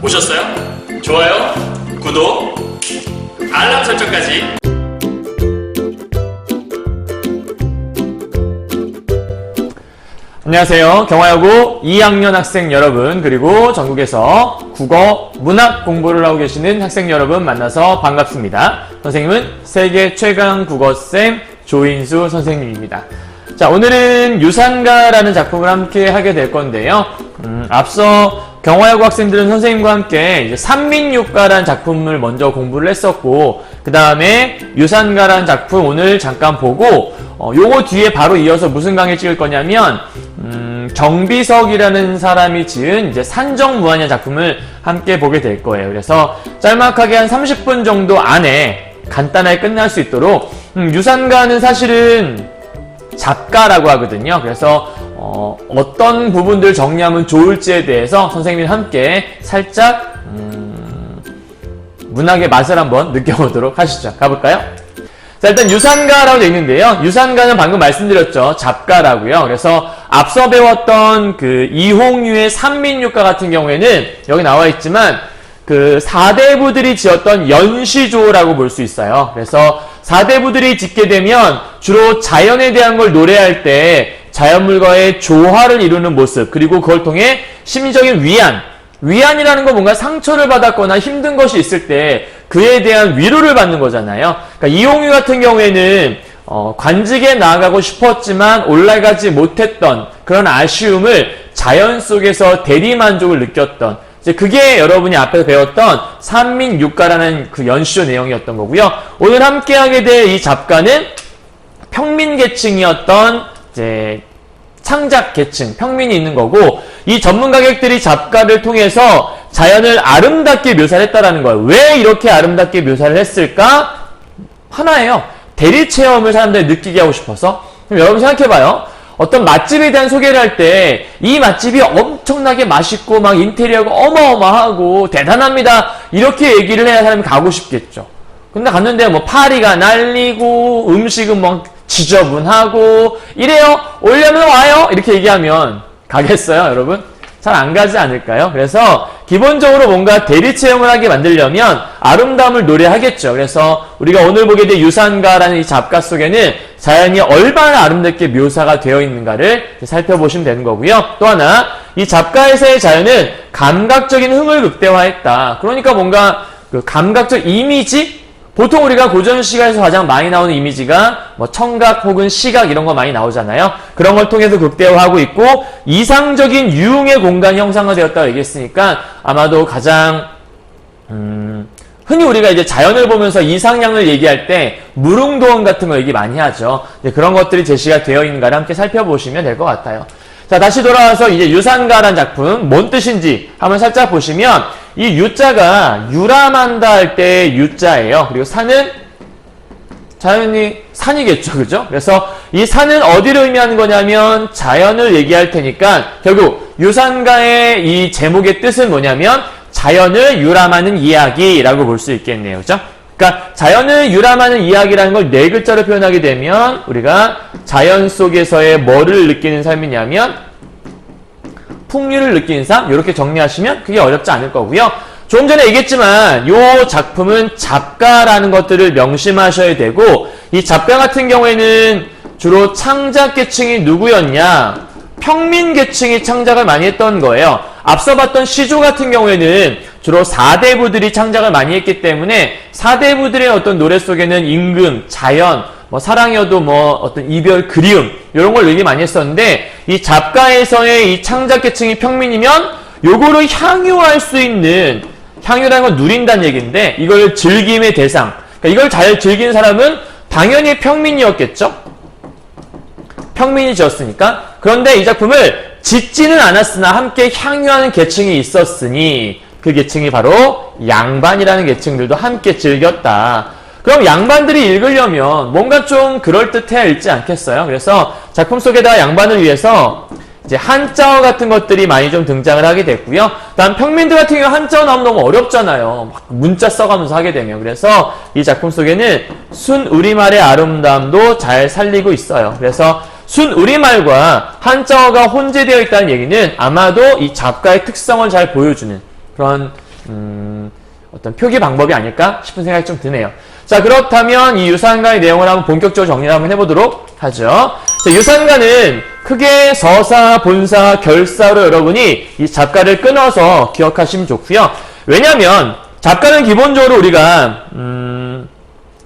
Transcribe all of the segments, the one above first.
보셨어요? 좋아요, 구독, 알람 설정까지. 안녕하세요. 경화여고 2학년 학생 여러분, 그리고 전국에서 국어, 문학 공부를 하고 계시는 학생 여러분 만나서 반갑습니다. 선생님은 세계 최강 국어쌤 조인수 선생님입니다. 자, 오늘은 유산가라는 작품을 함께 하게 될 건데요. 앞서 경화여고 학생들은 선생님과 함께 이제 산민유가라는 작품을 먼저 공부를 했었고, 그 다음에 유산가라는 작품 오늘 잠깐 보고, 요거 뒤에 바로 이어서 무슨 강의를 찍을 거냐면, 정비석이라는 사람이 지은 이제 산정무한이라는 작품을 함께 보게 될 거예요. 그래서 짤막하게 한 30분 정도 안에 간단하게 끝날 수 있도록, 유산가는 사실은 작가라고 하거든요. 그래서 어떤 부분들 정리하면 좋을지에 대해서 선생님이 함께 살짝 문학의 맛을 한번 느껴보도록 하시죠. 가볼까요? 자, 일단 유산가라고 되어 있는데요. 유산가는 방금 말씀드렸죠. 작가라고요. 그래서 앞서 배웠던 그 이홍유의 산민유가 같은 경우에는 여기 나와 있지만 그 사대부들이 지었던 연시조라고 볼 수 있어요. 그래서 사대부들이 짓게 되면 주로 자연에 대한 걸 노래할 때 자연물과의 조화를 이루는 모습, 그리고 그걸 통해 심리적인 위안이라는 건 뭔가 상처를 받았거나 힘든 것이 있을 때 그에 대한 위로를 받는 거잖아요. 그러니까 이홍유 같은 경우에는 관직에 나아가고 싶었지만 올라가지 못했던 그런 아쉬움을 자연 속에서 대리만족을 느꼈던, 이제 그게 여러분이 앞에서 배웠던 산민유가라는 그 연시조 내용이었던 거고요. 오늘 함께하게 될 이 작가는 평민계층이었던 이제 창작계층, 평민이 있는 거고, 이 전문가객들이 작가를 통해서 자연을 아름답게 묘사를 했다라는 거예요. 왜 이렇게 아름답게 묘사를 했을까? 하나예요. 대리체험을 사람들이 느끼게 하고 싶어서. 그럼 여러분 생각해봐요. 어떤 맛집에 대한 소개를 할 때 이 맛집이 엄청나게 맛있고 막 인테리어가 어마어마하고 대단합니다, 이렇게 얘기를 해야 사람이 가고 싶겠죠. 근데 갔는데 뭐 파리가 날리고 음식은 뭐 지저분하고 이래요, 오려면 와요, 이렇게 얘기하면 가겠어요, 여러분? 잘 안 가지 않을까요? 그래서 기본적으로 뭔가 대리체험을 하게 만들려면 아름다움을 노래하겠죠. 그래서 우리가 오늘 보게 될 유산가라는 이 작가 속에는 자연이 얼마나 아름답게 묘사가 되어 있는가를 살펴보시면 되는 거고요. 또 하나, 이 작가에서의 자연은 감각적인 흥을 극대화했다. 그러니까 뭔가 그 감각적 이미지? 보통 우리가 고전 시가에서 가장 많이 나오는 이미지가 뭐 청각 혹은 시각 이런 거 많이 나오잖아요. 그런 걸 통해서 극대화하고 있고, 이상적인 유흥의 공간이 형상화되었다고 얘기했으니까 아마도 가장 흔히 우리가 이제 자연을 보면서 이상향을 얘기할 때 무릉도원 같은 거 얘기 많이 하죠. 그런 것들이 제시가 되어 있는가를 함께 살펴보시면 될 것 같아요. 자, 다시 돌아와서 이제 유산가라는 작품 뭔 뜻인지 한번 살짝 보시면, 이 유자가 유람한다 할 때 유자예요. 그리고 산은 자연이 산이겠죠, 그죠? 그래서 이 산은 어디를 의미하는 거냐면 자연을 얘기할 테니까 결국 유산가의 이 제목의 뜻은 뭐냐면 자연을 유람하는 이야기라고 볼 수 있겠네요, 그죠? 그러니까 자연을 유람하는 이야기라는 걸 네 글자로 표현하게 되면 우리가 자연 속에서의 뭐를 느끼는 삶이냐면 풍류를 느끼는 삶, 이렇게 정리하시면 그게 어렵지 않을 거고요. 조금 전에 얘기했지만 이 작품은 작가라는 것들을 명심하셔야 되고, 이 작가 같은 경우에는 주로 창작계층이 누구였냐? 평민계층이 창작을 많이 했던 거예요. 앞서 봤던 시조 같은 경우에는 주로 사대부들이 창작을 많이 했기 때문에 사대부들의 어떤 노래 속에는 임금, 자연, 뭐 사랑이어도 뭐 어떤 이별, 그리움 이런 걸 얘기 많이 했었는데, 이 작가에서의 이 창작계층이 평민이면 요거를 향유할 수 있는, 향유라는 건 누린다는 얘기인데 이걸 즐김의 대상, 그러니까 이걸 잘 즐기는 사람은 당연히 평민이었겠죠. 평민이 지었으니까. 그런데 이 작품을 짓지는 않았으나 함께 향유하는 계층이 있었으니 그 계층이 바로 양반이라는 계층들도 함께 즐겼다. 그럼 양반들이 읽으려면 뭔가 좀 그럴듯해야 읽지 않겠어요? 그래서 작품 속에다가 양반을 위해서 이제 한자어 같은 것들이 많이 좀 등장을 하게 됐고요. 다음 평민들 같은 경우 한자어 나오면 너무 어렵잖아요. 막 문자 써가면서 하게 되면. 그래서 이 작품 속에는 순우리말의 아름다움도 잘 살리고 있어요. 그래서 순우리말과 한자어가 혼재되어 있다는 얘기는 아마도 이 작가의 특성을 잘 보여주는 그런 어떤 표기 방법이 아닐까 싶은 생각이 좀 드네요. 자, 그렇다면 이 유산가의 내용을 한번 본격적으로 정리를 한번 해보도록 하죠. 자, 유산가는 크게 서사, 본사, 결사로 여러분이 이 작가를 끊어서 기억하시면 좋고요. 왜냐면 작가는 기본적으로 우리가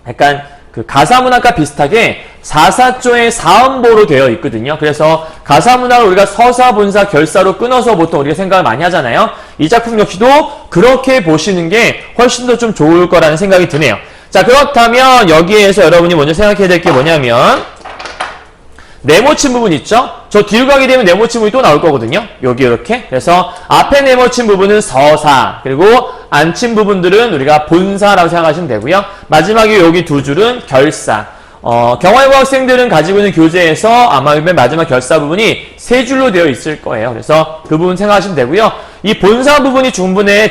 약간 그 가사문학과 비슷하게 사사조의 사음보로 되어 있거든요. 그래서 가사문학을 우리가 서사, 본사, 결사로 끊어서 보통 우리가 생각을 많이 하잖아요. 이 작품 역시도 그렇게 보시는 게 훨씬 더 좀 좋을 거라는 생각이 드네요. 자, 그렇다면 여기에서 여러분이 먼저 생각해야 될 게 뭐냐면 네모친 부분 있죠? 저 뒤로 가게 되면 네모친 부분이 또 나올 거거든요. 여기 이렇게. 그래서 앞에 네모친 부분은 서사, 그리고 안 친 부분들은 우리가 본사라고 생각하시면 되고요. 마지막에 여기 두 줄은 결사. 경화여고 학생들은 가지고 있는 교재에서 아마 맨 마지막 결사 부분이 세 줄로 되어 있을 거예요. 그래서 그 부분 생각하시면 되고요. 이 본사 부분이 중간에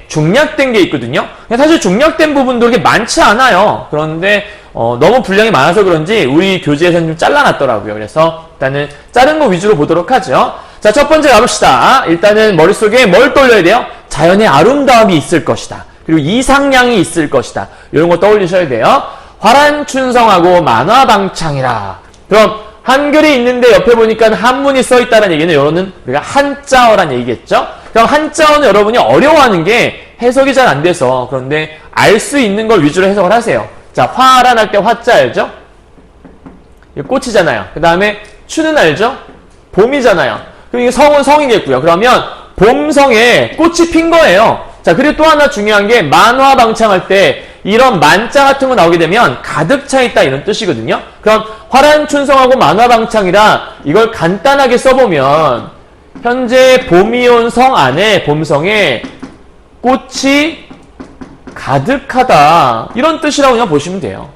중략된 게 있거든요. 사실 중략된 부분도 그렇게 많지 않아요. 그런데 너무 분량이 많아서 그런지 우리 교재에서는 좀 잘라놨더라고요. 그래서 일단은 자른 거 위주로 보도록 하죠. 자, 첫 번째 가봅시다. 일단은 머릿속에 뭘 떠올려야 돼요? 자연의 아름다움이 있을 것이다. 그리고 이상량이 있을 것이다. 이런 거 떠올리셔야 돼요. 화란춘성하고 만화방창이라. 그럼 한글이 있는데 옆에 보니까 한문이 써있다는 얘기는 여러분은 우리가 한자어란 얘기겠죠? 그럼 한자어는 여러분이 어려워하는 게 해석이 잘 안 돼서 그런데 알 수 있는 걸 위주로 해석을 하세요. 자, 화란 할 때 화자 알죠? 이게 꽃이잖아요. 그 다음에 추는 알죠? 봄이잖아요. 그럼 이게 성은 성이겠고요. 그러면 봄성에 꽃이 핀 거예요. 자, 그리고 또 하나 중요한 게 만화방창할 때 이런 만자 같은 거 나오게 되면 가득 차 있다 이런 뜻이거든요. 그럼 화란춘성하고 만화방창이라 이걸 간단하게 써보면 현재 봄이 온 성 안에 봄성에 꽃이 가득하다 이런 뜻이라고 그냥 보시면 돼요.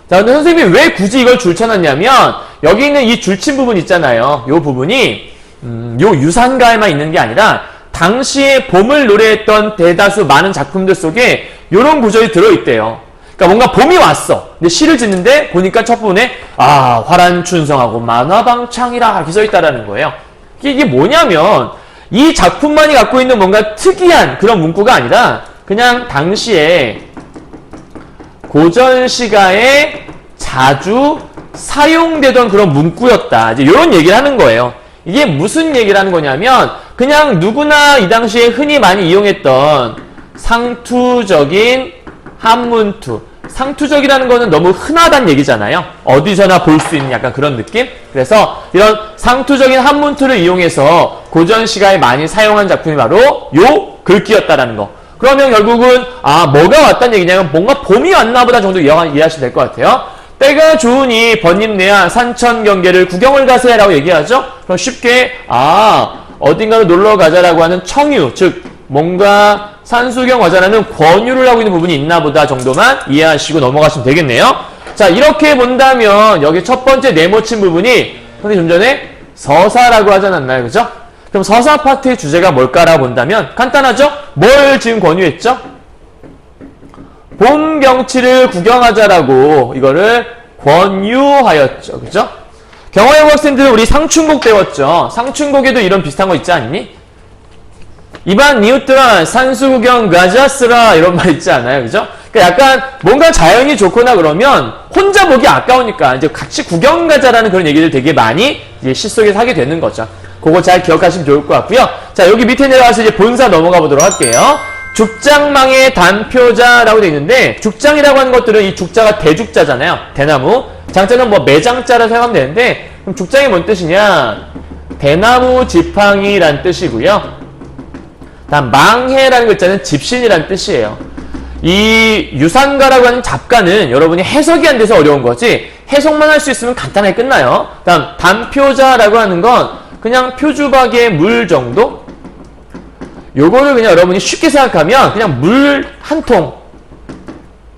자, 근데 선생님이 왜 굳이 이걸 줄쳐놨냐면 여기 있는 이 줄친 부분 있잖아요. 요 부분이 요 유산가에만 있는 게 아니라 당시에 봄을 노래했던 대다수 많은 작품들 속에 이런 구절이 들어있대요. 그러니까 뭔가 봄이 왔어. 근데 시를 짓는데 보니까 첫 부분에 화란춘성하고 만화방창이라 이렇게 써있다라는 거예요. 이게 뭐냐면 이 작품만이 갖고 있는 뭔가 특이한 그런 문구가 아니라 그냥 당시에 고전시가에 자주 사용되던 그런 문구였다. 이제 이런 얘기를 하는 거예요. 이게 무슨 얘기를 하는 거냐면 그냥 누구나 이 당시에 흔히 많이 이용했던 상투적인 한문투. 상투적이라는 거는 너무 흔하다는 얘기잖아요. 어디서나 볼 수 있는 약간 그런 느낌? 그래서 이런 상투적인 한문투를 이용해서 고전시가에 많이 사용한 작품이 바로 요 글귀였다라는 거. 그러면 결국은 뭐가 왔다는 얘기냐면 뭔가 봄이 왔나 보다 정도 이해하시면 될 것 같아요. 때가 좋으니 번님내야 산천경계를 구경을 가세 라고 얘기하죠. 그럼 쉽게 어딘가로 놀러 가자라고 하는 청유, 즉 뭔가 산수경 가자라는 권유를 하고 있는 부분이 있나 보다 정도만 이해하시고 넘어가시면 되겠네요. 자, 이렇게 본다면 여기 첫 번째 네모친 부분이 선생님 좀 전에 서사라고 하지 않았나요? 그죠? 그럼 서사 파트의 주제가 뭘까라고 본다면 간단하죠? 뭘 지금 권유했죠? 봄 경치를 구경하자라고 이거를 권유하였죠. 그죠? 경화여고 학생들은 우리 상춘곡 배웠죠. 상춘곡에도 이런 비슷한 거 있지 않니? 이반 니웃들아 산수 구경 가자스라 이런 말 있지 않아요? 그죠? 그러니까 약간 뭔가 자연이 좋거나 그러면 혼자 보기 아까우니까 이제 같이 구경 가자라는 그런 얘기를 되게 많이 이제 시 속에서 하게 되는 거죠. 그거 잘 기억하시면 좋을 것 같고요. 자, 여기 밑에 내려가서 이제 본사 넘어가 보도록 할게요. 죽장망의 단표자라고 되어 있는데 죽장이라고 하는 것들은 이 죽자가 대죽자잖아요. 대나무. 장자는 뭐 매장자라 생각하면 되는데 그럼 죽장이 뭔 뜻이냐? 대나무 지팡이란 뜻이고요. 다음 망해라는 글자는 집신이란 뜻이에요. 이 유산가라고 하는 작가는 여러분이 해석이 안 돼서 어려운 거지 해석만 할 수 있으면 간단하게 끝나요. 다음 단표자라고 하는 건 그냥 표주박의 물 정도? 요거를 그냥 여러분이 쉽게 생각하면 그냥 물 한 통,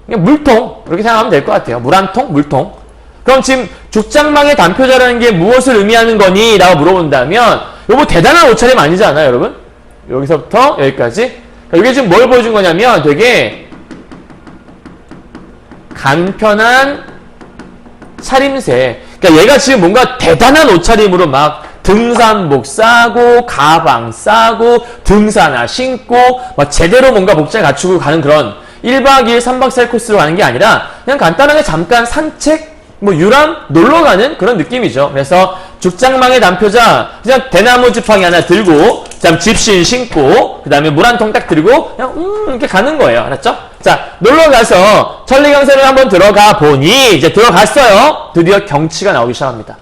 그냥 물통 이렇게 생각하면 될 것 같아요. 물 한 통, 물통. 그럼 지금 죽장망의 단표자라는 게 무엇을 의미하는 거니? 라고 물어본다면 요거 대단한 옷차림 아니지 않아요, 여러분? 여기서부터 여기까지. 이게 지금 뭘 보여준 거냐면 되게 간편한 차림새. 그러니까 얘가 지금 뭔가 대단한 옷차림으로 막 등산복 싸고 가방 싸고 등산화 신고 막 제대로 뭔가 복장을 갖추고 가는 그런 1박 2일 3박 4일 코스로 가는 게 아니라 그냥 간단하게 잠깐 산책 뭐 유람 놀러 가는 그런 느낌이죠. 그래서 죽장망에 담표자 그냥 대나무 지팡이 하나 들고 그다음 집신 신고 그다음에 물 한 통 딱 들고 그냥 이렇게 가는 거예요. 알았죠? 자, 놀러 가서 천리강산을 한번 들어가 보니 이제 들어갔어요. 드디어 경치가 나오기 시작합니다.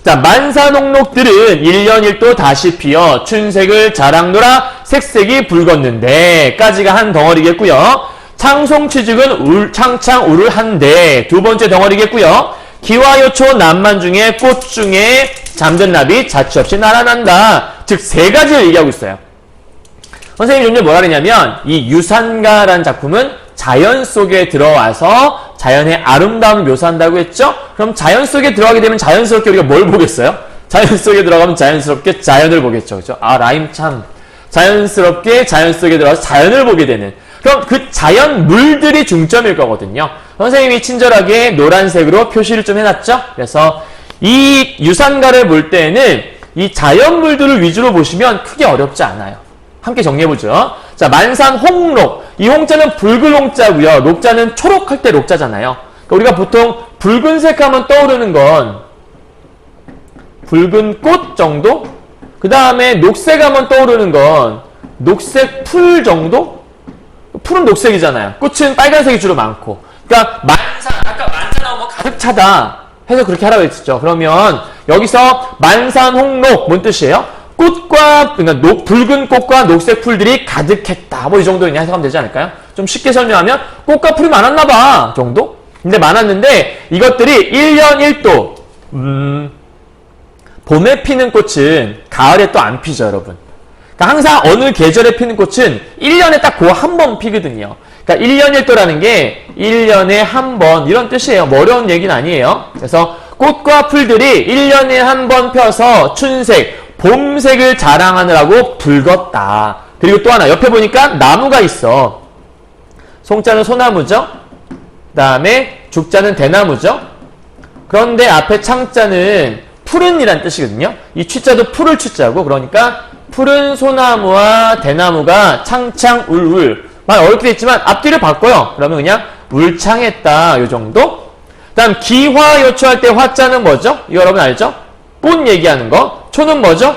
자, 만산홍록들은 1년 1도 다시 피어 춘색을 자랑노라 색색이 붉었는데 까지가 한 덩어리겠고요. 창송취죽은 창창 울을 한데 두 번째 덩어리겠고요. 기와요초 남만 중에 꽃 중에 잠든 나비 자취 없이 날아난다. 즉 세 가지를 얘기하고 있어요. 선생님이 좀 전에 뭐라 그랬냐면 이 유산가라는 작품은 자연 속에 들어와서 자연의 아름다움을 묘사한다고 했죠? 그럼 자연 속에 들어가게 되면 자연스럽게 우리가 뭘 보겠어요? 자연 속에 들어가면 자연스럽게 자연을 보겠죠. 그죠? 아, 라임 참. 자연스럽게 자연 속에 들어가서 자연을 보게 되는. 그럼 그 자연 물들이 중점일 거거든요. 선생님이 친절하게 노란색으로 표시를 좀 해놨죠? 그래서 이 유산가를 볼 때는 이 자연 물들을 위주로 보시면 크게 어렵지 않아요. 함께 정리해보죠. 자, 만산 홍록. 이 홍자는 붉은 홍자고요. 녹자는 초록할 때 녹자잖아요. 그러니까 우리가 보통 붉은색 하면 떠오르는 건 붉은 꽃 정도? 그 다음에 녹색 하면 떠오르는 건 녹색 풀 정도? 풀은 녹색이잖아요. 꽃은 빨간색이 주로 많고. 그러니까 아까 만산 뭐 가득 차다 해서 그렇게 하라고 했죠. 그러면 여기서 만산 홍록 뭔 뜻이에요? 꽃과 그러니까 붉은 꽃과 녹색 풀들이 가득했다. 뭐 이 정도 그냥 해석하면 되지 않을까요? 좀 쉽게 설명하면 꽃과 풀이 많았나 봐 정도? 근데 많았는데 이것들이 1년 1도 봄에 피는 꽃은 가을에 또 안 피죠, 여러분. 그러니까 항상 어느 계절에 피는 꽃은 1년에 딱 그 한 번 피거든요. 그러니까 1년 1도라는 게 1년에 한 번 이런 뜻이에요. 뭐 어려운 얘기는 아니에요. 그래서 꽃과 풀들이 1년에 한 번 펴서 춘색, 봄색을 자랑하느라고 붉었다. 그리고 또 하나 옆에 보니까 나무가 있어. 송자는 소나무죠. 그 다음에 죽자는 대나무죠. 그런데 앞에 창자는 푸른이란 뜻이거든요. 이 취자도 푸를 취자고 그러니까 푸른 소나무와 대나무가 창창 울울 말 어렵게 됐지만 앞뒤를 바꿔요. 그러면 그냥 울창했다 요 정도. 그 다음 기화요초할 때 화자는 뭐죠? 이거 여러분 알죠? 꽃 얘기하는 거. 초는 뭐죠?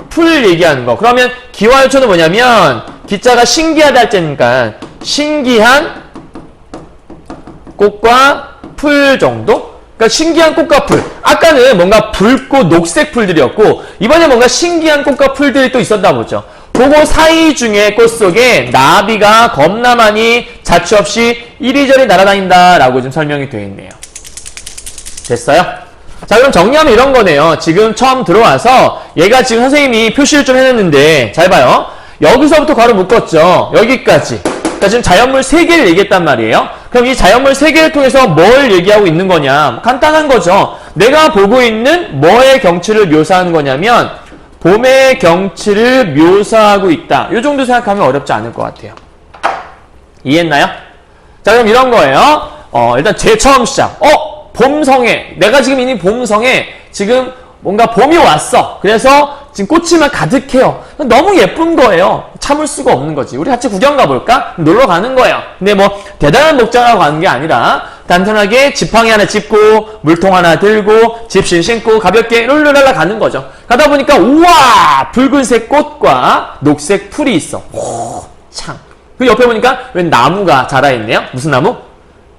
풀 얘기하는 거. 그러면 기화요초는 뭐냐면 기자가 신기하다 할 때니까 신기한 꽃과 풀 정도? 그러니까 신기한 꽃과 풀. 아까는 뭔가 붉고 녹색 풀들이었고 이번에 뭔가 신기한 꽃과 풀들이 또 있었나 보죠. 그거 사이 중에 꽃 속에 나비가 겁나 많이 자취 없이 이리저리 날아다닌다 라고 좀 설명이 되어 있네요. 됐어요? 자, 그럼 정리하면 이런 거네요. 지금 처음 들어와서 얘가 지금 선생님이 표시를 좀 해놨는데 잘 봐요. 여기서부터 괄호 묶었죠. 여기까지. 그러니까 지금 자연물 3개를 얘기했단 말이에요. 그럼 이 자연물 3개를 통해서 뭘 얘기하고 있는 거냐? 간단한 거죠. 내가 보고 있는 뭐의 경치를 묘사하는 거냐면 봄의 경치를 묘사하고 있다. 이 정도 생각하면 어렵지 않을 것 같아요. 이해했나요? 자, 그럼 이런 거예요. 일단 제일 처음 시작. 봄성에. 내가 지금 이미 봄성에 지금 뭔가 봄이 왔어. 그래서 지금 꽃이만 가득해요. 너무 예쁜 거예요. 참을 수가 없는 거지. 우리 같이 구경 가볼까? 놀러 가는 거예요. 근데 뭐 대단한 목장하고 가는 게 아니라 단순하게 지팡이 하나 짚고 물통 하나 들고 집신 신고 가볍게 룰루랄라 가는 거죠. 가다 보니까 우와! 붉은색 꽃과 녹색 풀이 있어. 오, 참. 그 옆에 보니까 웬 나무가 자라있네요. 무슨 나무?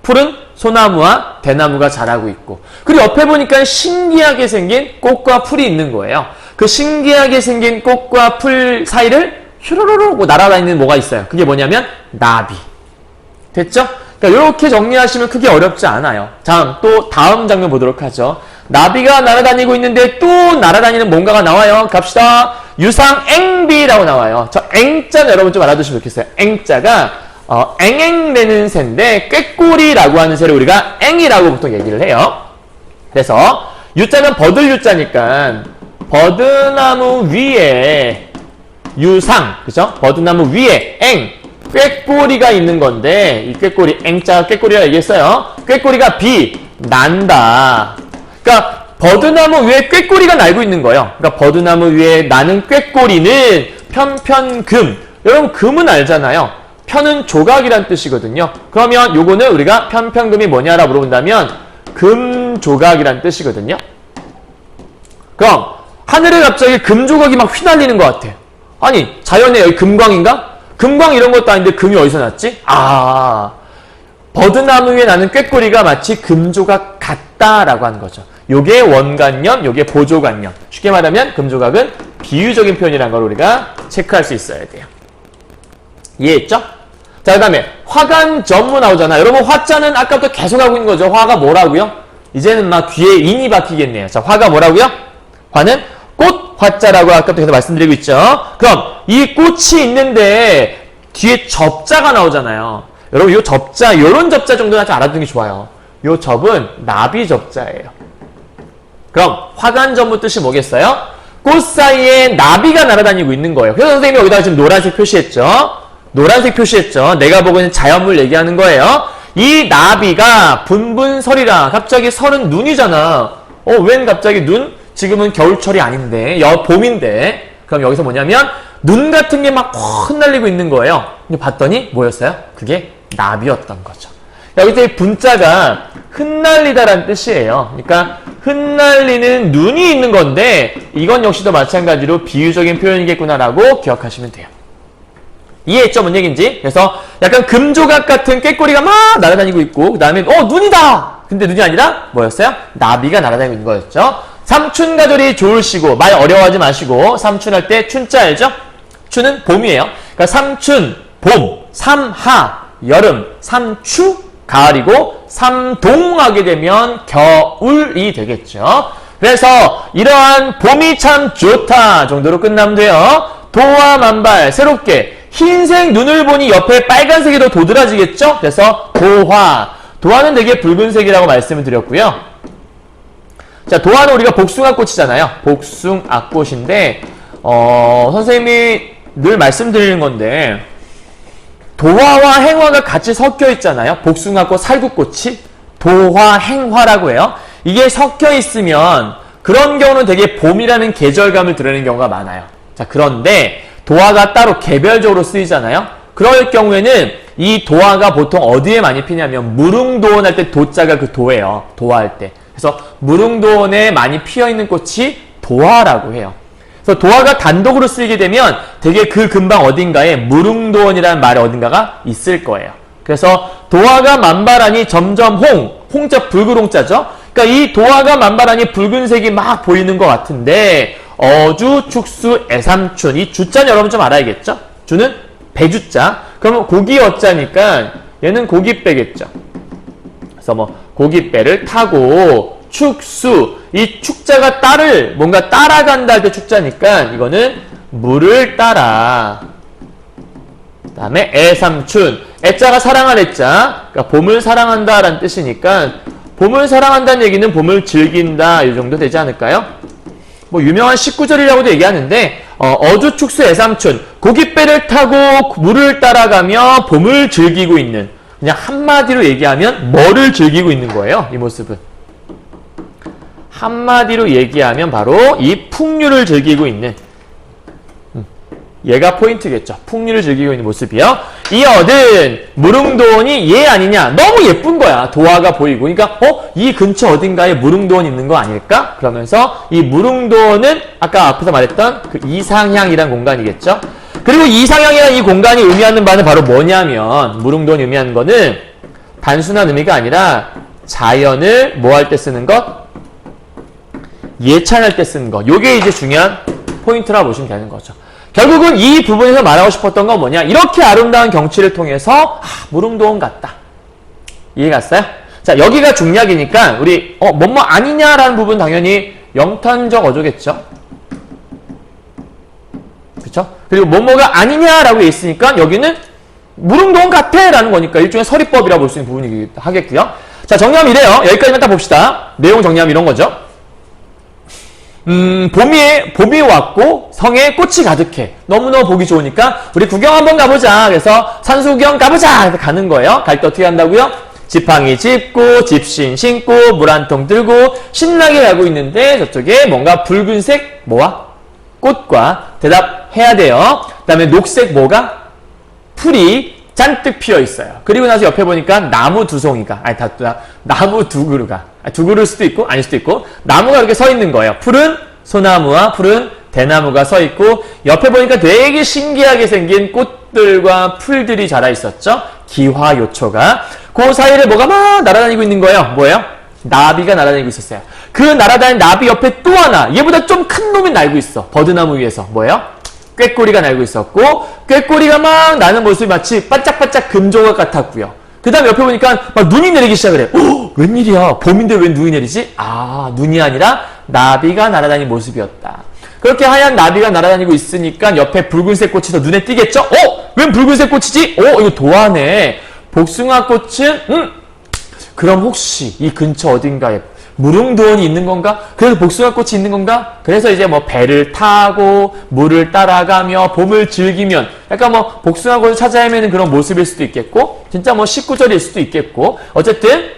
푸른 소나무와 대나무가 자라고 있고 그리고 옆에 보니까 신기하게 생긴 꽃과 풀이 있는 거예요. 그 신기하게 생긴 꽃과 풀 사이를 슈루루루 날아다니는 뭐가 있어요. 그게 뭐냐면 나비. 됐죠? 그러니까 이렇게 정리하시면 크게 어렵지 않아요. 자, 또 다음 장면 보도록 하죠. 나비가 날아다니고 있는데 또 날아다니는 뭔가가 나와요. 갑시다. 유상앵비라고 나와요. 저 앵자는 여러분 좀 알아두시면 좋겠어요. 앵자가 앵앵대는 새인데 꾀꼬리라고 하는 새를 우리가 앵이라고 보통 얘기를 해요. 그래서 유자는 버들 유자니까 버드나무 위에 유상, 그죠? 버드나무 위에 앵, 꾀꼬리가 있는 건데 이 꾀꼬리, 앵자가 꾀꼬리라 얘기했어요. 꾀꼬리가 비, 난다. 그러니까 버드나무 위에 꾀꼬리가 날고 있는 거예요. 그러니까 버드나무 위에 나는 꾀꼬리는 편편금. 여러분 금은 알잖아요. 편은 조각이란 뜻이거든요. 그러면 요거는 우리가 편편금이 뭐냐라고 물어본다면 금조각이란 뜻이거든요. 그럼 하늘에 갑자기 금조각이 막 휘날리는 것 같아. 아니 자연에 여기 금광인가? 금광 이런 것도 아닌데 금이 어디서 났지? 버드나무 위에 나는 꾀꼬리가 마치 금조각 같다라고 하는 거죠. 요게 원관념, 요게 보조관념. 쉽게 말하면 금조각은 비유적인 표현이라는 걸 우리가 체크할 수 있어야 돼요. 이해했죠? 자, 그 다음에 화관점무 나오잖아. 여러분 화자는 아까부터 계속 하고 있는 거죠. 화가 뭐라고요? 이제는 막 귀에 인이 박히겠네요. 자, 화가 뭐라고요? 화는 꽃 화자라고 아까부터 계속 말씀드리고 있죠. 그럼 이 꽃이 있는데 뒤에 접자가 나오잖아요. 여러분 이 접자, 이런 접자 정도는 좀 알아두는 게 좋아요. 이 접은 나비 접자예요. 그럼 화관점무 뜻이 뭐겠어요? 꽃 사이에 나비가 날아다니고 있는 거예요. 그래서 선생님이 여기다가 지금 노란색 표시했죠. 노란색 표시했죠. 내가 보고 있는 자연물 얘기하는 거예요. 이 나비가 분분설이라. 갑자기 설은 눈이잖아. 웬 갑자기 눈? 지금은 겨울철이 아닌데 봄인데. 그럼 여기서 뭐냐면 눈 같은 게 막 흩날리고 있는 거예요. 근데 봤더니 뭐였어요? 그게 나비였던 거죠. 여기서 분자가 흩날리다라는 뜻이에요. 그러니까 흩날리는 눈이 있는 건데 이건 역시도 마찬가지로 비유적인 표현이겠구나라고 기억하시면 돼요. 이해했죠? 뭔 얘기인지? 그래서 약간 금조각 같은 꾀꼬리가 막 날아다니고 있고 그 다음에 눈이다! 근데 눈이 아니라 뭐였어요? 나비가 날아다니고 있는 거였죠. 삼춘가절이 좋으시고 말 어려워하지 마시고 삼춘할 때 춘자 알죠? 춘은 봄이에요. 그러니까 삼춘, 봄, 삼하, 여름, 삼추, 가을이고 삼동하게 되면 겨울이 되겠죠. 그래서 이러한 봄이 참 좋다 정도로 끝나면 돼요. 도화 만발 새롭게 흰색 눈을 보니 옆에 빨간색이 더 도드라지겠죠? 그래서 도화. 도화는 되게 붉은색이라고 말씀을 드렸고요. 자, 도화는 우리가 복숭아꽃이잖아요. 복숭아꽃인데 선생님이 늘 말씀드리는 건데 도화와 행화가 같이 섞여 있잖아요. 복숭아꽃, 살구꽃이 도화, 행화라고 해요. 이게 섞여 있으면 그런 경우는 되게 봄이라는 계절감을 드러내는 경우가 많아요. 자, 그런데 도화가 따로 개별적으로 쓰이잖아요. 그럴 경우에는 이 도화가 보통 어디에 많이 피냐면 무릉도원 할 때 도자가 그 도예요. 도화할 때. 그래서 무릉도원에 많이 피어있는 꽃이 도화라고 해요. 그래서 도화가 단독으로 쓰이게 되면 되게 그 근방 어딘가에 무릉도원이라는 말이 어딘가가 있을 거예요. 그래서 도화가 만발하니 점점 홍자 붉은 홍자죠. 그러니까 이 도화가 만발하니 붉은색이 막 보이는 것 같은데 어주, 축수, 애삼춘. 이 주자는 여러분 좀 알아야겠죠? 주는 배주자. 그러면 고기 어자니까 얘는 고깃배겠죠. 그래서 뭐 고깃배를 타고 축수. 이 축자가 뭔가 따라간다 할 때 축자니까 이거는 물을 따라. 그 다음에 애삼춘. 애자가 사랑할 애자. 그러니까 봄을 사랑한다라는 뜻이니까 봄을 사랑한다는 얘기는 봄을 즐긴다 이 정도 되지 않을까요? 뭐 유명한 19절이라고도 얘기하는데 어주 축수 애삼춘 고깃배를 타고 물을 따라가며 봄을 즐기고 있는 그냥 한마디로 얘기하면 뭐를 즐기고 있는 거예요? 이 모습은 한마디로 얘기하면 바로 이 풍류를 즐기고 있는 얘가 포인트겠죠. 풍류를 즐기고 있는 모습이요. 이 얻은 무릉도원이 얘 아니냐? 너무 예쁜 거야. 도화가 보이고. 그러니까 이 근처 어딘가에 무릉도원 있는 거 아닐까? 그러면서 이 무릉도원은 아까 앞에서 말했던 그 이상향이란 공간이겠죠. 그리고 이상향이라는 이 공간이 의미하는 바는 바로 뭐냐면 무릉도원이 의미하는 거는 단순한 의미가 아니라 자연을 뭐 할 때 쓰는 것? 예찬할 때 쓰는 것. 요게 이제 중요한 포인트라고 보시면 되는 거죠. 결국은 이 부분에서 말하고 싶었던 건 뭐냐? 이렇게 아름다운 경치를 통해서 무릉도원 같다. 이해 갔어요? 자, 여기가 중략이니까 우리 뭐뭐 아니냐라는 부분 당연히 영탄적 어조겠죠. 그렇죠? 그리고 뭐뭐가 아니냐라고 있으니까 여기는 무릉도원 같아 라는 거니까 일종의 서리법이라고 볼 수 있는 부분이기 하겠고요. 자, 정리하면 이래요. 여기까지만 딱 봅시다. 내용 정리하면 이런 거죠. 봄이 왔고 성에 꽃이 가득해. 너무너무 보기 좋으니까 우리 구경 한번 가보자. 그래서 산수구경 가보자. 그래서 가는 거예요. 갈 때 어떻게 한다고요? 지팡이 짚고 집신 신고 물 한 통 들고 신나게 가고 있는데 저쪽에 뭔가 붉은색 뭐와? 꽃과 대답해야 돼요. 그 다음에 녹색 뭐가? 풀이 잔뜩 피어 있어요. 그리고 나서 옆에 보니까 나무 두 송이가, 나무 두 그루가, 두 그루일 수도 있고 아닐 수도 있고 나무가 이렇게 서 있는 거예요. 푸른 소나무와 푸른 대나무가 서 있고 옆에 보니까 되게 신기하게 생긴 꽃들과 풀들이 자라 있었죠. 기화요초가. 그 사이를 뭐가 막 날아다니고 있는 거예요. 뭐예요? 나비가 날아다니고 있었어요. 그 날아다니는 나비 옆에 또 하나, 얘보다 좀 큰 놈이 날고 있어. 버드나무 위에서. 뭐예요? 꾀꼬리가 날고 있었고, 꾀꼬리가 막 나는 모습이 마치 반짝반짝 금조각 같았고요. 그 다음에 옆에 보니까 막 눈이 내리기 시작을 해. 웬일이야? 봄인데 왜 눈이 내리지? 아, 눈이 아니라 나비가 날아다니는 모습이었다. 그렇게 하얀 나비가 날아다니고 있으니까 옆에 붉은색 꽃이 더 눈에 띄겠죠? 웬 붉은색 꽃이지? 이거 도화네. 복숭아꽃은, 그럼 혹시 이 근처 어딘가에 무릉도원이 있는 건가? 그래서 복숭아꽃이 있는 건가? 그래서 이제 뭐 배를 타고 물을 따라가며 봄을 즐기면 약간 뭐 복숭아꽃을 찾아 헤매는 그런 모습일 수도 있겠고 진짜 뭐 식구절일 수도 있겠고 어쨌든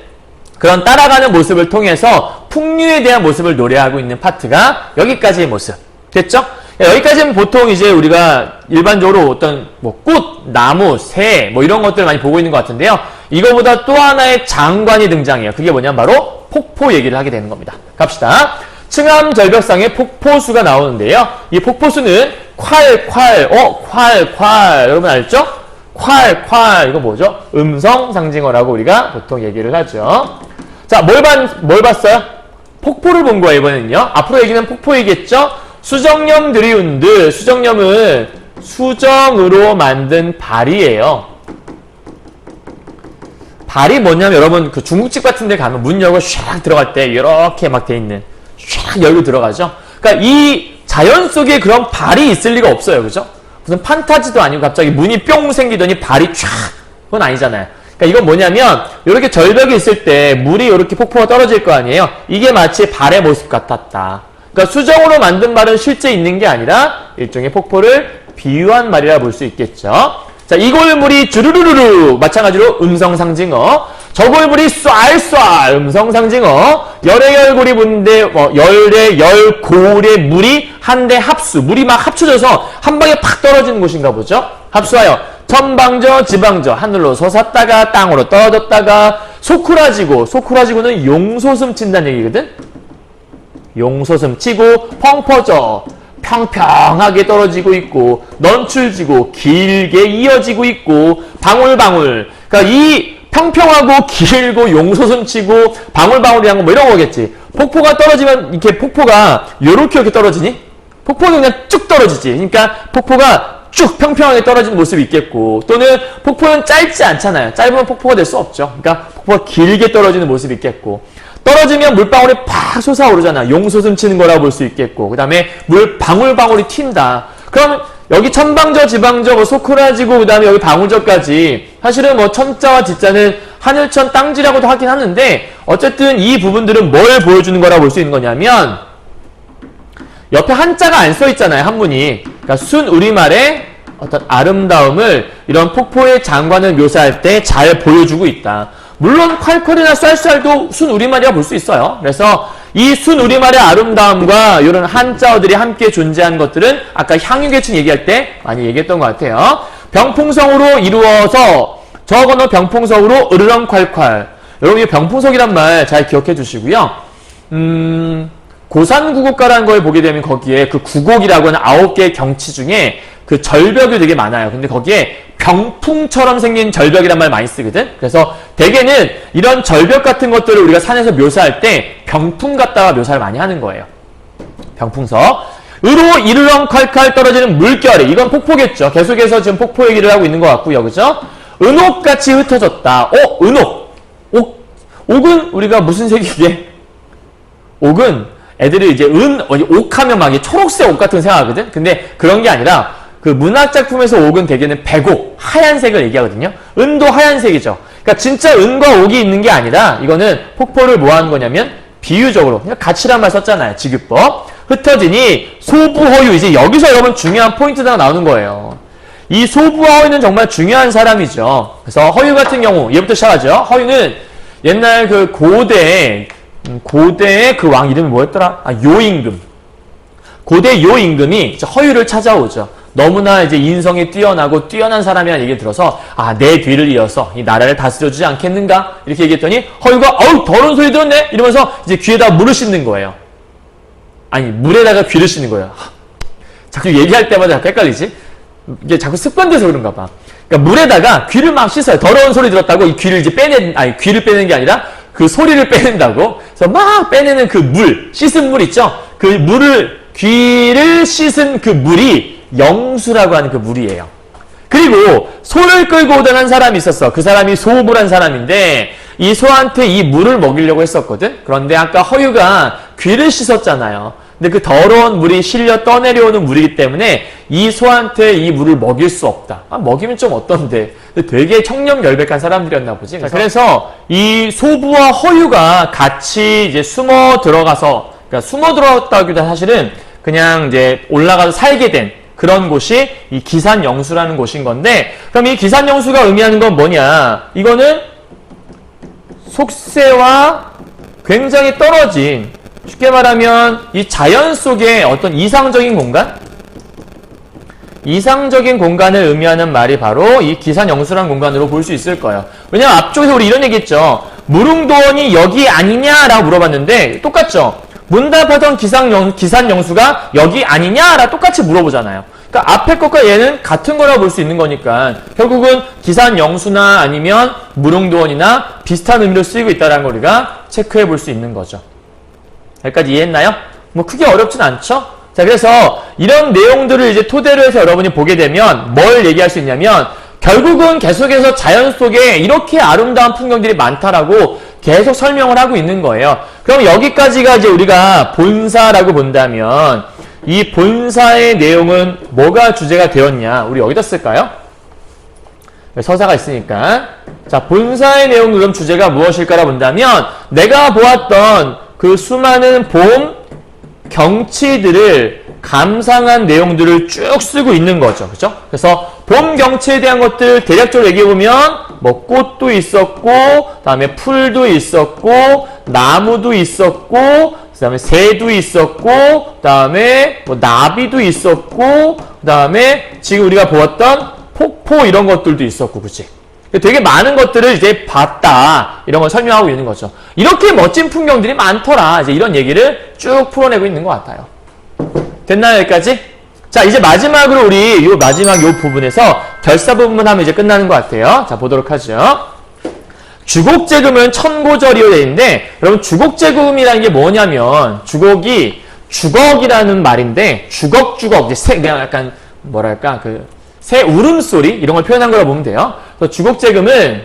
그런 따라가는 모습을 통해서 풍류에 대한 모습을 노래하고 있는 파트가 여기까지의 모습. 됐죠? 여기까지는 보통 이제 우리가 일반적으로 어떤 뭐 꽃, 나무, 새 뭐 이런 것들을 많이 보고 있는 것 같은데요. 이거보다 또 하나의 장관이 등장해요. 그게 뭐냐면 바로 폭포 얘기를 하게 되는 겁니다. 갑시다. 층암 절벽상에 폭포수가 나오는데요. 이 폭포수는 콸. 여러분 알죠? 콸. 이거 뭐죠? 음성 상징어라고 우리가 보통 얘기를 하죠. 자, 뭘 봤어요? 폭포를 본 거예요, 이번에는요. 앞으로 얘기는 폭포 얘기했죠? 수정염 드리운드. 수정염은 수정으로 만든 발이에요. 발이 뭐냐면 여러분 그 중국집 같은 데 가면 문 열고 샥 들어갈 때 이렇게 막 돼 있는 샥 열고 들어가죠. 그러니까 이 자연 속에 그런 발이 있을 리가 없어요. 그죠? 무슨 판타지도 아니고 갑자기 문이 뿅 생기더니 발이 쫙 그건 아니잖아요. 그러니까 이건 뭐냐면 이렇게 절벽이 있을 때 물이 이렇게 폭포가 떨어질 거 아니에요. 이게 마치 발의 모습 같았다. 그러니까 수정으로 만든 발은 실제 있는 게 아니라 일종의 폭포를 비유한 말이라 볼 수 있겠죠. 자, 이 골물이 주르르르르 마찬가지로 음성상징어, 저 골물이 쏴알쏴알 음성상징어, 열의 열골이 분데 열의 열골의 물이 한데 합수, 물이 막 합쳐져서 한 방에 팍 떨어지는 곳인가 보죠. 합수하여 천방저 지방저 하늘로 솟았다가 땅으로 떨어졌다가 소쿠라지고는 용솟음 친다는 얘기거든. 용솟음 치고 펑퍼져 평평하게 떨어지고 있고 넌출지고 길게 이어지고 있고 방울방울. 그러니까 이 평평하고 길고 용솟음치고 방울방울이란 건 뭐 이런 거겠지. 폭포가 떨어지면 이렇게 폭포가 이렇게 떨어지니? 폭포는 그냥 쭉 떨어지지. 그러니까 폭포가 쭉 평평하게 떨어지는 모습이 있겠고 또는 폭포는 짧지 않잖아요. 짧으면 폭포가 될 수 없죠. 그러니까 폭포가 길게 떨어지는 모습이 있겠고 떨어지면 물방울이 팍 솟아오르잖아. 용솟음 치는 거라고 볼 수 있겠고 그 다음에 방울방울이 튄다. 그럼 여기 천방저 지방저 뭐 소쿠라지고 그 다음에 여기 방울저까지 사실은 뭐 천자와 지자는 하늘천 땅지라고도 하긴 하는데 어쨌든 이 부분들은 뭘 보여주는 거라고 볼 수 있는 거냐면 옆에 한자가 안 써 있잖아요. 한문이. 그러니까 순우리말의 어떤 아름다움을 이런 폭포의 장관을 묘사할 때 잘 보여주고 있다. 물론 콸콸이나 쌀쌀도 순우리말이라 볼 수 있어요. 그래서 이 순우리말의 아름다움과 이런 한자어들이 함께 존재한 것들은 아까 향유계층 얘기할 때 많이 얘기했던 것 같아요. 병풍성으로 이루어서 저거는 병풍성으로 으르렁콸콸. 여러분 이 병풍성이란 말 잘 기억해 주시고요. 고산구곡가라는 걸 보게 되면 거기에 그 구곡이라고 하는 9개의 경치 중에 그 절벽이 되게 많아요. 근데 거기에 병풍처럼 생긴 절벽이란 말 많이 쓰거든. 그래서 대개는 이런 절벽 같은 것들을 우리가 산에서 묘사할 때 병풍 갖다가 묘사를 많이 하는 거예요. 병풍서. 으로 이르렁칼칼 떨어지는 물결이. 이건 폭포겠죠. 계속해서 지금 폭포 얘기를 하고 있는 것 같고요. 그죠? 은옥같이 흩어졌다. 은옥. 옥은 우리가 무슨 색이게? 옥은 애들이 이제 옥하면 막 초록색 옥 같은 거 생각하거든? 근데 그런 게 아니라 그 문학작품에서 옥은 대개는 백옥, 하얀색을 얘기하거든요. 은도 하얀색이죠. 그러니까 진짜 은과 옥이 있는 게 아니라 이거는 폭포를 뭐 하는 거냐면 비유적으로 그냥 가치란 말 썼잖아요. 직유법. 흩어지니 소부허유. 이제 여기서 여러분 중요한 포인트가 나오는 거예요. 이 소부와 허유는 정말 중요한 사람이죠. 그래서 허유 같은 경우, 얘부터 시작하죠. 허유는 옛날 그 고대의 그 왕 이름이 뭐였더라? 요임금. 고대 요임금이 허유를 찾아오죠. 너무나 이제 인성이 뛰어나고 뛰어난 사람이라는 얘기를 들어서, 내 뒤를 이어서 이 나라를 다스려주지 않겠는가? 이렇게 얘기했더니 허유가, 더러운 소리 들었네? 이러면서 이제 귀에다 물을 씻는 거예요. 아니, 물에다가 귀를 씻는 거예요. 자꾸 얘기할 때마다 자꾸 헷갈리지? 이게 자꾸 습관돼서 그런가 봐. 그러니까 물에다가 귀를 막 씻어요. 더러운 소리 들었다고 이 귀를 이제 귀를 빼는 게 아니라 그 소리를 빼낸다고. 그래서 막 빼내는 그 물, 씻은 물 있죠? 그 물을, 귀를 씻은 그 물이 영수라고 하는 그 물이에요. 그리고 소를 끌고 오던 한 사람이 있었어. 그 사람이 소부란 사람인데 이 소한테 이 물을 먹이려고 했었거든. 그런데 아까 허유가 귀를 씻었잖아요. 근데 그 더러운 물이 실려 떠내려오는 물이기 때문에 이 소한테 이 물을 먹일 수 없다. 먹이면 좀 어떤데. 되게 청렴결백한 사람들이었나 보지. 그래서 이 소부와 허유가 같이 이제 숨어 들어가서, 그러니까 숨어 들어갔다기보다 사실은 그냥 이제 올라가서 살게 된 그런 곳이 이 기산영수라는 곳인 건데, 그럼 이 기산영수가 의미하는 건 뭐냐? 이거는 속세와 굉장히 떨어진, 쉽게 말하면 이 자연 속의 어떤 이상적인 공간? 이상적인 공간을 의미하는 말이 바로 이 기산영수라는 공간으로 볼 수 있을 거예요. 왜냐면 앞쪽에서 우리 이런 얘기 했죠. 무릉도원이 여기 아니냐라고 물어봤는데 똑같죠. 문답하던 기산영수가 여기 아니냐라고 똑같이 물어보잖아요. 그러니까 앞에 것과 얘는 같은 거라고 볼 수 있는 거니까 결국은 기산영수나 아니면 무릉도원이나 비슷한 의미로 쓰이고 있다는 걸 우리가 체크해 볼 수 있는 거죠. 여기까지 이해했나요? 뭐 크게 어렵진 않죠? 자, 그래서 이런 내용들을 이제 토대로 해서 여러분이 보게 되면 뭘 얘기할 수 있냐면 결국은 계속해서 자연 속에 이렇게 아름다운 풍경들이 많다라고 계속 설명을 하고 있는 거예요. 그럼 여기까지가 이제 우리가 본사라고 본다면 이 본사의 내용은 뭐가 주제가 되었냐? 우리 여기다 쓸까요? 서사가 있으니까. 자, 본사의 내용 그럼 주제가 무엇일까라 본다면 내가 보았던 그 수많은 봄 경치들을 감상한 내용들을 쭉 쓰고 있는 거죠. 그죠? 그래서 봄 경치에 대한 것들 대략적으로 얘기해보면 뭐 꽃도 있었고 그다음에 풀도 있었고 나무도 있었고 그다음에 새도 있었고 그다음에 뭐 나비도 있었고 그다음에 지금 우리가 보았던 폭포 이런 것들도 있었고 그치? 되게 많은 것들을 이제 봤다 이런 걸 설명하고 있는 거죠. 이렇게 멋진 풍경들이 많더라 이제 이런 얘기를 쭉 풀어내고 있는 것 같아요. 됐나요 여기까지? 자 이제 마지막으로 우리 요 마지막 요 부분에서 결사 부분 하면 이제 끝나는 것 같아요. 자 보도록 하죠. 주곡제금은 천고절이로 되어 있는데 여러분 주곡제금이라는 게 뭐냐면 주곡이 주걱이라는 말인데 주걱주걱 이제 그냥 약간 뭐랄까 그 새 울음소리 이런 걸 표현한 거라 보면 돼요. 그래서 주곡제금은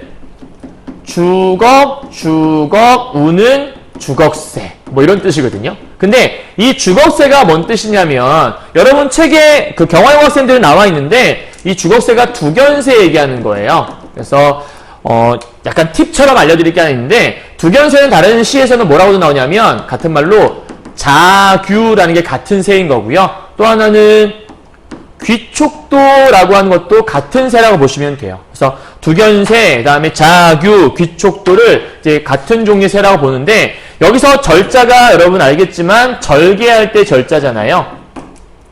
주걱 우는 주걱새 뭐 이런 뜻이거든요. 근데 이 주걱새가 뭔 뜻이냐면 여러분 책에 그 경화여고 학생들은 나와 있는데 이 주걱새가 두견새 얘기하는 거예요. 그래서 약간 팁처럼 알려드릴 게 있는데 두견새는 다른 시에서는 뭐라고 나오냐면 같은 말로 자규라는 게 같은 새인 거고요. 또 하나는 귀촉도라고 하는 것도 같은 새라고 보시면 돼요. 그래서 두견새, 그다음에 자규, 귀촉도를 이제 같은 종류의 새라고 보는데 여기서 절자가 여러분 알겠지만 절개할 때 절자잖아요.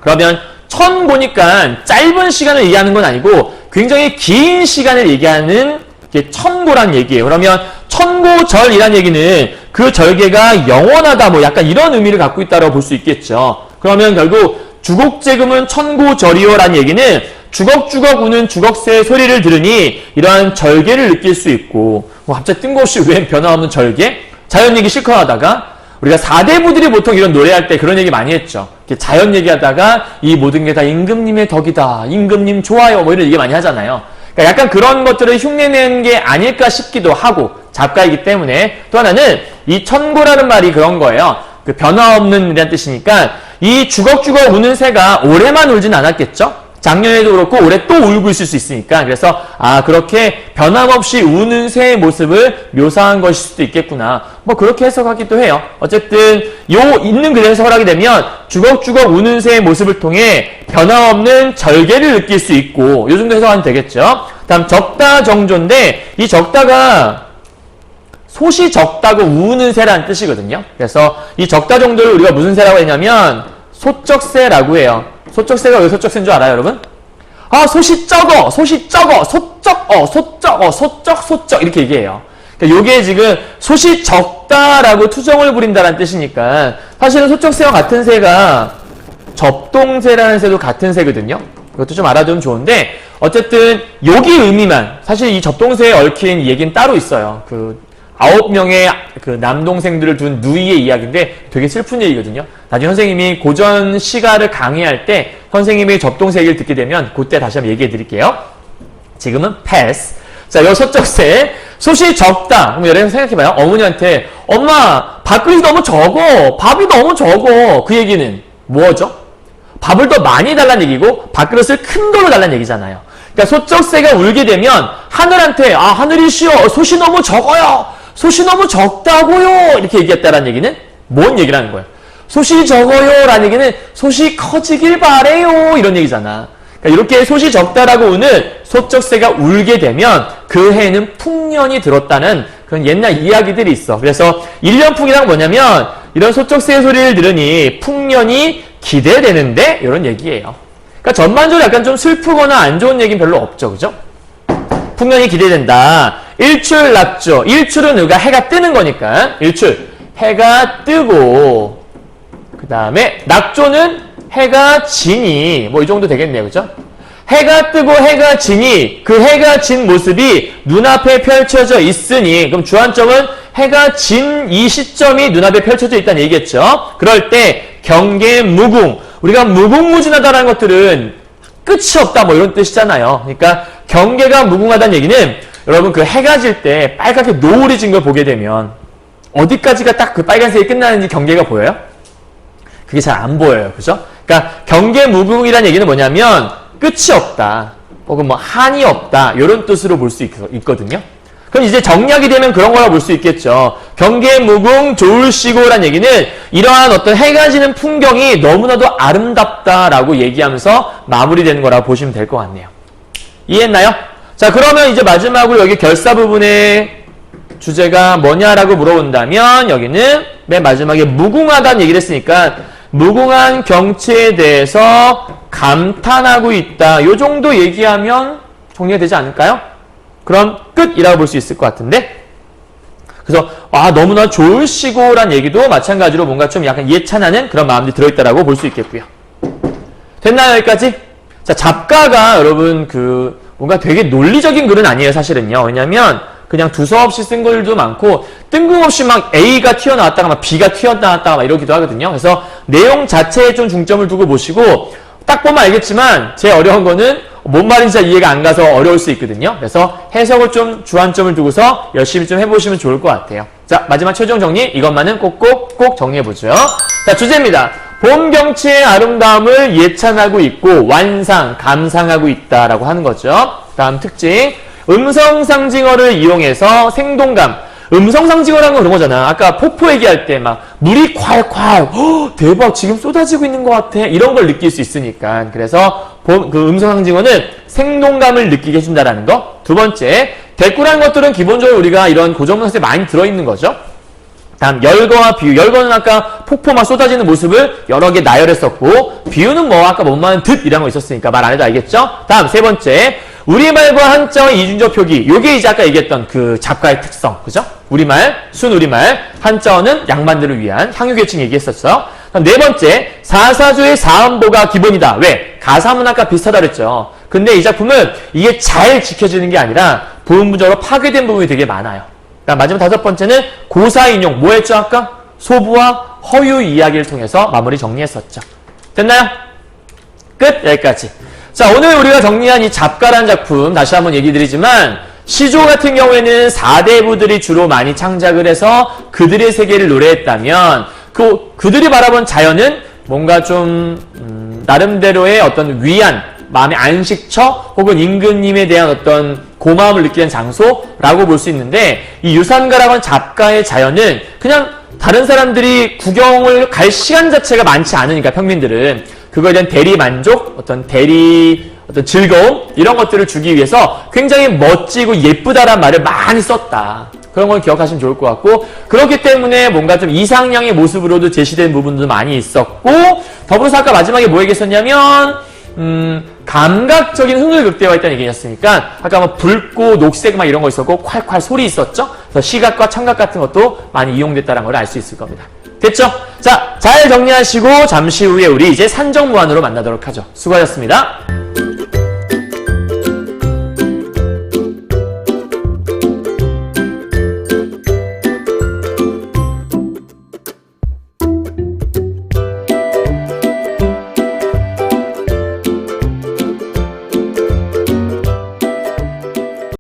그러면 천 보니까 짧은 시간을 얘기하는 건 아니고 굉장히 긴 시간을 얘기하는 게 천고란 얘기예요. 그러면 천고절이란 얘기는 그 절개가 영원하다 뭐 약간 이런 의미를 갖고 있다고 볼 수 있겠죠. 그러면 결국 주곡제금은 천고절이요라는 얘기는 주걱주걱 우는 주걱새의 소리를 들으니 이러한 절개를 느낄 수 있고 뭐 갑자기 뜬금없이 왜 변화없는 절개? 자연 얘기 실컷 하다가 우리가 4대부들이 보통 이런 노래할 때 그런 얘기 많이 했죠. 자연 얘기하다가 이 모든 게 다 임금님의 덕이다. 임금님 좋아요. 뭐 이런 얘기 많이 하잖아요. 그러니까 약간 그런 것들을 흉내내는 게 아닐까 싶기도 하고 작가이기 때문에 또 하나는 이 천고라는 말이 그런 거예요. 그 변화 없는 이란 뜻이니까 이 주걱주걱 우는 새가 오래만 울진 않았겠죠? 작년에도 그렇고 올해 또 울고 있을 수 있으니까 그래서 그렇게 변함없이 우는 새의 모습을 묘사한 것일 수도 있겠구나. 뭐 그렇게 해석하기도 해요. 어쨌든 있는 그대로 해석을 하게 되면 주걱주걱 우는 새의 모습을 통해 변함없는 절개를 느낄 수 있고 요 정도 해석하면 되겠죠. 다음 적다 정조인데 이 적다가 솥이 적다고 우는 새라는 뜻이거든요. 그래서 이 적다 정도를 우리가 무슨 새라고 했냐면 소쩍새라고 해요. 소쩍새가 왜 소쩍새인 줄 알아요, 여러분? 솥이 적어, 소쩍 이렇게 얘기해요. 그러니까 요게 지금 솥이 적다라고 투정을 부린다는 뜻이니까 사실은 소쩍새와 같은 새가 접동새라는 새도 같은 새거든요. 이것도 좀 알아두면 좋은데 어쨌든 여기 의미만 사실 이 접동새에 얽힌 얘기는 따로 있어요. 9명의 남동생들을 둔 누이의 이야기인데 되게 슬픈 얘기거든요. 나중에 선생님이 고전 시가를 강의할 때 선생님이 접동새 얘기를 듣게 되면 그때 다시 한번 얘기해 드릴게요. 지금은 패스. 자, 요 소쩍새. 솥이 적다. 그럼 여러분 생각해봐요. 어머니한테 엄마 밥그릇이 너무 적어. 밥이 너무 적어. 그 얘기는 뭐죠? 밥을 더 많이 달라는 얘기고 밥그릇을 큰 걸로 달라는 얘기잖아요. 그러니까 소쩍새가 울게 되면 하늘한테 하늘이시여 솥이 너무 적어요. 솥이 너무 적다고요. 이렇게 얘기했다라는 얘기는 뭔 얘기를 하는 거예요? 솥이 적어요 라는 얘기는 솥이 커지길 바래요 이런 얘기잖아. 그러니까 이렇게 솥이 적다라고 우는 소쩍새가 울게 되면 그 해에는 풍년이 들었다는 그런 옛날 이야기들이 있어. 그래서 1년풍이란 뭐냐면 이런 소쩍새의 소리를 들으니 풍년이 기대되는데 이런 얘기예요. 그러니까 전반적으로 약간 좀 슬프거나 안 좋은 얘기는 별로 없죠. 그죠? 풍년이 기대된다. 일출낙조. 일출은 우리가 해가 뜨는 거니까 일출. 해가 뜨고 그 다음에 낙조는 해가 지니 뭐 이 정도 되겠네요. 그죠? 해가 뜨고 해가 지니 그 해가 진 모습이 눈앞에 펼쳐져 있으니 그럼 주안점은 해가 진 이 시점이 눈앞에 펼쳐져 있다는 얘기겠죠. 그럴 때 경계무궁 우리가 무궁무진하다는 것들은 끝이 없다 뭐 이런 뜻이잖아요. 그러니까 경계가 무궁하다는 얘기는 여러분 그 해가 질 때 빨갛게 노을이 진 걸 보게 되면 어디까지가 딱 그 빨간색이 끝나는지 경계가 보여요? 그게 잘 안 보여요. 그죠? 그러니까 경계무궁이라는 얘기는 뭐냐면 끝이 없다. 혹은 뭐 한이 없다. 이런 뜻으로 볼 수 있거든요. 그럼 이제 정리하게 되면 그런 거라 볼 수 있겠죠. 경계무궁 좋을시고라는 얘기는 이러한 어떤 해가 지는 풍경이 너무나도 아름답다라고 얘기하면서 마무리되는 거라고 보시면 될 것 같네요. 이해했나요? 자, 그러면 이제 마지막으로 여기 결사 부분의 주제가 뭐냐라고 물어본다면 여기는 맨 마지막에 무궁하다는 얘기를 했으니까 무궁한 경치에 대해서 감탄하고 있다. 요 정도 얘기하면 정리가 되지 않을까요? 그럼 끝이라고 볼 수 있을 것 같은데 그래서 너무나 좋으시고란 얘기도 마찬가지로 뭔가 좀 약간 예찬하는 그런 마음들이 들어있다라고 볼 수 있겠고요. 됐나요? 여기까지? 자, 잡가가 여러분 뭔가 되게 논리적인 글은 아니에요. 사실은요. 왜냐면 그냥 두서없이 쓴 글도 많고 뜬금없이 막 A가 튀어나왔다가 막 B가 튀어나왔다가 막 이러기도 하거든요. 그래서 내용 자체에 좀 중점을 두고 보시고 딱 보면 알겠지만 제일 어려운 거는 뭔 말인지 이해가 안 가서 어려울 수 있거든요. 그래서 해석을 좀 주안점을 두고서 열심히 좀 해보시면 좋을 것 같아요. 자, 마지막 최종 정리 이것만은 꼭 정리해보죠. 자, 주제입니다. 봄 경치의 아름다움을 예찬하고 있고 감상하고 있다라고 하는 거죠. 다음 특징 음성상징어를 이용해서 생동감 음성상징어라는 건 그런 거잖아. 아까 폭포 얘기할 때 막 물이 콸콸 대박 지금 쏟아지고 있는 것 같아 이런 걸 느낄 수 있으니까 그래서 그 음성상징어는 생동감을 느끼게 해준다라는 거. 두 번째 대꾸라는 것들은 기본적으로 우리가 이런 고정명사에 많이 들어있는 거죠. 다음 열거와 비유. 열거는 아까 폭포만 쏟아지는 모습을 여러 개 나열했었고 비유는 뭐 아까 못마는 듯이라는 거 있었으니까 말 안 해도 알겠죠. 다음 세 번째 우리말과 한자어의 이중적 표기. 요게 이제 아까 얘기했던 그 잡가의 특성. 그죠? 우리말, 순우리말, 한자어는 양반들을 위한 향유계층 얘기했었어요. 네 번째, 사사조의 사음보가 기본이다. 왜? 가사문 아까 비슷하다 그랬죠. 근데 이 작품은 이게 잘 지켜지는 게 아니라 부분적으로 파괴된 부분이 되게 많아요. 마지막 다섯 번째는 고사 인용. 뭐 했죠 아까? 소부와 허유 이야기를 통해서 마무리 정리했었죠. 됐나요? 끝! 여기까지. 자, 오늘 우리가 정리한 이 잡가라는 작품 다시 한번 얘기 드리지만 시조 같은 경우에는 4대부들이 주로 많이 창작을 해서 그들의 세계를 노래했다면 그들이 바라본 자연은 뭔가 좀 나름대로의 어떤 위안 마음의 안식처 혹은 임금님에 대한 어떤 고마움을 느끼는 장소라고 볼 수 있는데 이 유산가라고 하는 작가의 자연은 그냥 다른 사람들이 구경을 갈 시간 자체가 많지 않으니까 평민들은 그거에 대한 대리 만족, 어떤 즐거움 이런 것들을 주기 위해서 굉장히 멋지고 예쁘다란 말을 많이 썼다. 그런 걸 기억하시면 좋을 것 같고 그렇기 때문에 뭔가 좀 이상향의 모습으로도 제시된 부분도 많이 있었고 더불어서 아까 마지막에 뭐 얘기했었냐면 감각적인 흥을 극대화했다는 얘기였으니까 아까 뭐 붉고 녹색 막 이런 거 있었고 콸콸 소리 있었죠? 그래서 시각과 청각 같은 것도 많이 이용됐다는 걸 알 수 있을 겁니다. 됐죠? 자, 잘 정리하시고 잠시 후에 우리 이제 산정무한으로 만나도록 하죠. 수고하셨습니다.